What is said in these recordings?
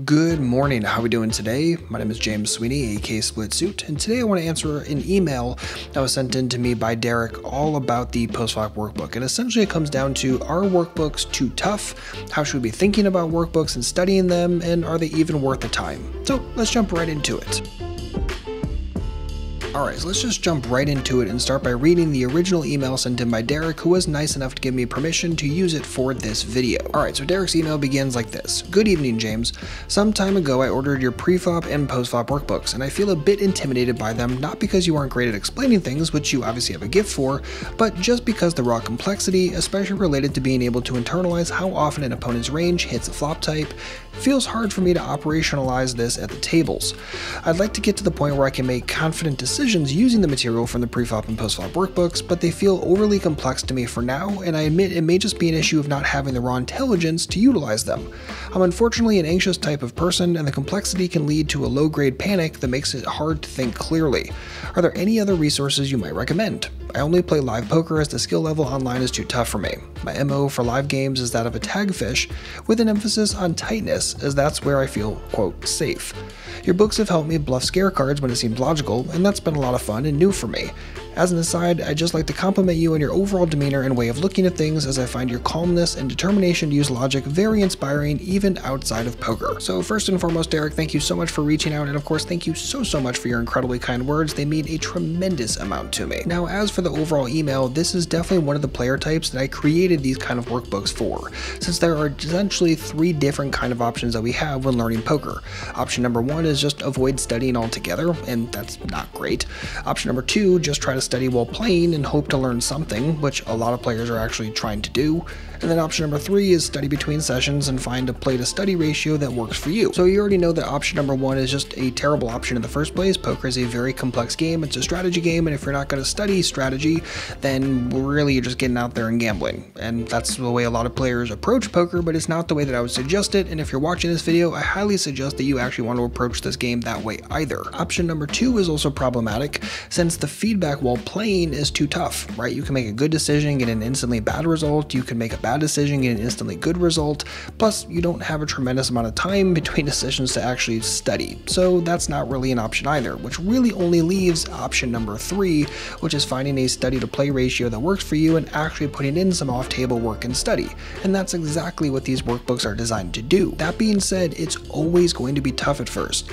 Good morning, how are we doing today? My name is James Sweeney, aka Split Suit, and today I want to answer an email that was sent in to me by Derek all about the Postflop workbook. And essentially it comes down to, are workbooks too tough? How should we be thinking about workbooks and studying them? And are they even worth the time? So let's jump right into it. Alright, so let's just jump right into it and start by reading the original email sent in by Derek, who was nice enough to give me permission to use it for this video. Alright, so Derek's email begins like this. Good evening, James. Some time ago I ordered your pre-flop and post-flop workbooks, and I feel a bit intimidated by them, not because you aren't great at explaining things, which you obviously have a gift for, but just because the raw complexity, especially related to being able to internalize how often an opponent's range hits a flop type, feels hard for me to operationalize this at the tables. I'd like to get to the point where I can make confident decisions using the material from the pre-flop and post-flop workbooks, but they feel overly complex to me for now, and I admit it may just be an issue of not having the raw intelligence to utilize them. I'm unfortunately an anxious type of person, and the complexity can lead to a low-grade panic that makes it hard to think clearly. Are there any other resources you might recommend? I only play live poker as the skill level online is too tough for me. My MO for live games is that of a tagfish, with an emphasis on tightness, as that's where I feel, quote, safe. Your books have helped me bluff scare cards when it seemed logical, and that's been a lot of fun and new for me. As an aside, I'd just like to compliment you on your overall demeanor and way of looking at things, as I find your calmness and determination to use logic very inspiring even outside of poker. So first and foremost, Derek, thank you so much for reaching out, and of course thank you so much for your incredibly kind words. They mean a tremendous amount to me. Now, as for the overall email, this is definitely one of the player types that I created these kind of workbooks for, since there are essentially three different kind of options that we have when learning poker. Option number one is just avoid studying altogether, and that's not great. Option number two, just try to study while playing and hope to learn something, which a lot of players are actually trying to do. And then option number three is study between sessions and find a play to study ratio that works for you. So you already know that option number one is just a terrible option in the first place. Poker is a very complex game. It's a strategy game, and if you're not going to study strategy, then really you're just getting out there and gambling. And that's the way a lot of players approach poker, but it's not the way that I would suggest it. And if you're watching this video, I highly suggest that you actually want to approach this game that way either. Option number two is also problematic, since the feedback while playing is too tough, right? You can make a good decision, get an instantly bad result. You can make a bad decision, get an instantly good result. Plus, you don't have a tremendous amount of time between decisions to actually study. So that's not really an option either, which really only leaves option number three, which is finding a study to play ratio that works for you and actually putting in some off-table work and study. And that's exactly what these workbooks are designed to do. That being said, it's always going to be tough at first.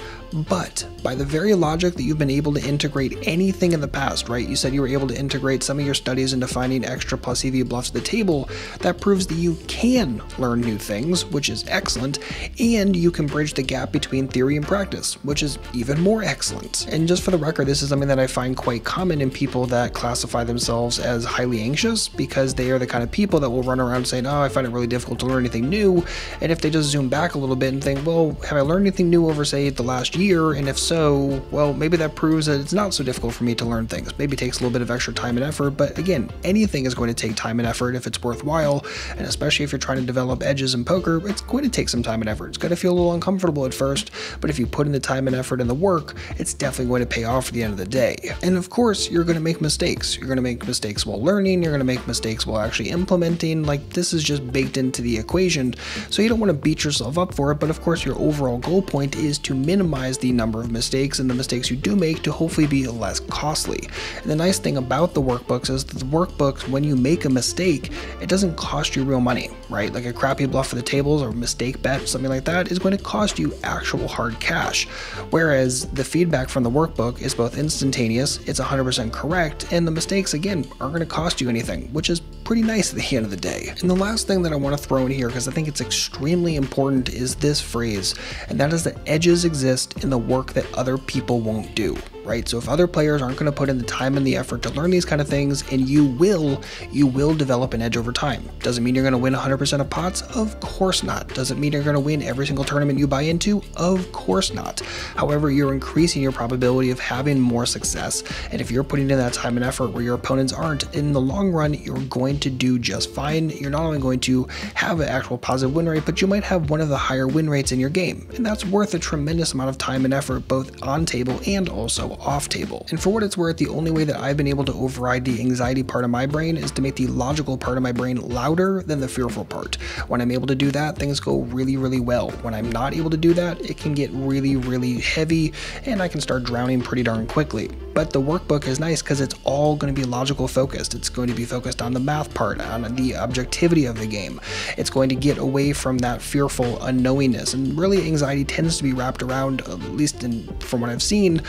But by the very logic that you've been able to integrate anything in the past, right? You said you were able to integrate some of your studies into finding extra plus EV bluffs at the table. That proves that you can learn new things, which is excellent, and you can bridge the gap between theory and practice, which is even more excellent. And just for the record, this is something that I find quite common in people that classify themselves as highly anxious, because they are the kind of people that will run around saying, oh, I find it really difficult to learn anything new. And if they just zoom back a little bit and think, well, have I learned anything new over, say, the last year? And if so, well, maybe that proves that it's not so difficult for me to learn things. Maybe it takes a little bit of extra time and effort, but again, anything is going to take time and effort if it's worthwhile, and especially if you're trying to develop edges in poker, it's going to take some time and effort. It's going to feel a little uncomfortable at first, but if you put in the time and effort and the work, it's definitely going to pay off at the end of the day. And of course, you're going to make mistakes. You're going to make mistakes while learning, you're going to make mistakes while actually implementing. Like, this is just baked into the equation, so you don't want to beat yourself up for it, but of course your overall goal point is to minimize the number of mistakes, and the mistakes you do make to hopefully be less costly. And the nice thing about the workbooks is that the workbooks, when you make a mistake, it doesn't cost you real money, right? Like a crappy bluff for the tables or mistake bet, something like that, is going to cost you actual hard cash. Whereas the feedback from the workbook is both instantaneous, it's 100% correct, and the mistakes, again, aren't going to cost you anything, which is pretty nice at the end of the day. And the last thing that I want to throw in here, because I think it's extremely important, is this phrase, and that is that edges exist in the work that other people won't do. Right? So if other players aren't going to put in the time and the effort to learn these kind of things, and you will develop an edge over time. Doesn't mean you're going to win 100% of pots? Of course not. Doesn't mean you're going to win every single tournament you buy into? Of course not. However, you're increasing your probability of having more success, and if you're putting in that time and effort where your opponents aren't, in the long run, you're going to do just fine. You're not only going to have an actual positive win rate, but you might have one of the higher win rates in your game, and that's worth a tremendous amount of time and effort, both on table and also off table. And for what it's worth, the only way that I've been able to override the anxiety part of my brain is to make the logical part of my brain louder than the fearful part. When I'm able to do that, things go really, really well. When I'm not able to do that, it can get really, really heavy and I can start drowning pretty darn quickly. But the workbook is nice because it's all going to be logical focused. It's going to be focused on the math part, on the objectivity of the game. It's going to get away from that fearful unknowingness. And really, anxiety tends to be wrapped around, at least from what I've seen,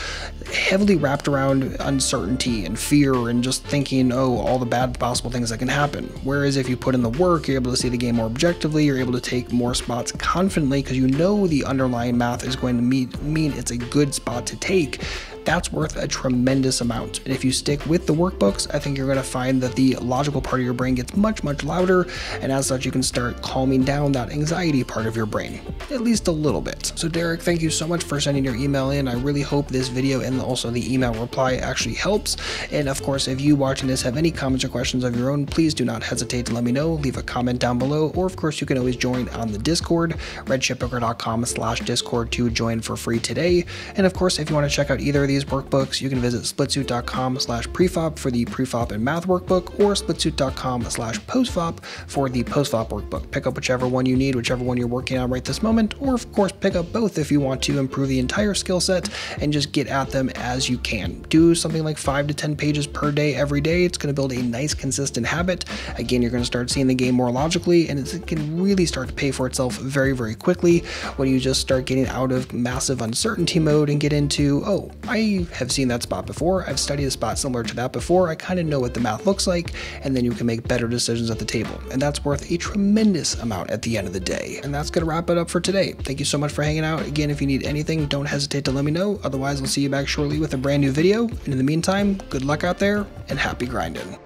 heavily wrapped around uncertainty and fear and just thinking, oh, all the bad possible things that can happen. Whereas if you put in the work, you're able to see the game more objectively, you're able to take more spots confidently because you know the underlying math is going to mean it's a good spot to take. That's worth a tremendous amount. And if you stick with the workbooks, I think you're going to find that the logical part of your brain gets much, much louder, and as such you can start calming down that anxiety part of your brain, at least a little bit. So Derek, thank you so much for sending your email in. I really hope this video and also the email reply actually helps. And of course, if you watching this have any comments or questions of your own, please do not hesitate to let me know. Leave a comment down below, or of course you can always join on the Discord, redshippoker.com/discord to join for free today. And of course, if you want to check out either of these workbooks, you can visit splitsuit.com/prefop for the prefop and math workbook, or splitsuit.com/postflop for the postflop workbook. Pick up whichever one you need, whichever one you're working on right this moment, or of course pick up both if you want to improve the entire skill set and just get at them as you can. Do something like 5 to 10 pages per day every day. It's going to build a nice consistent habit. Again, you're going to start seeing the game more logically, and it can really start to pay for itself very, very quickly when you just start getting out of massive uncertainty mode and get into, oh, I have seen that spot before, I've studied a spot similar to that before, I kind of know what the math looks like, and then you can make better decisions at the table. And that's worth a tremendous amount at the end of the day. And that's going to wrap it up for today. Thank you so much for hanging out. Again, if you need anything, don't hesitate to let me know. Otherwise, I'll see you back shortly with a brand new video. And in the meantime, good luck out there and happy grinding.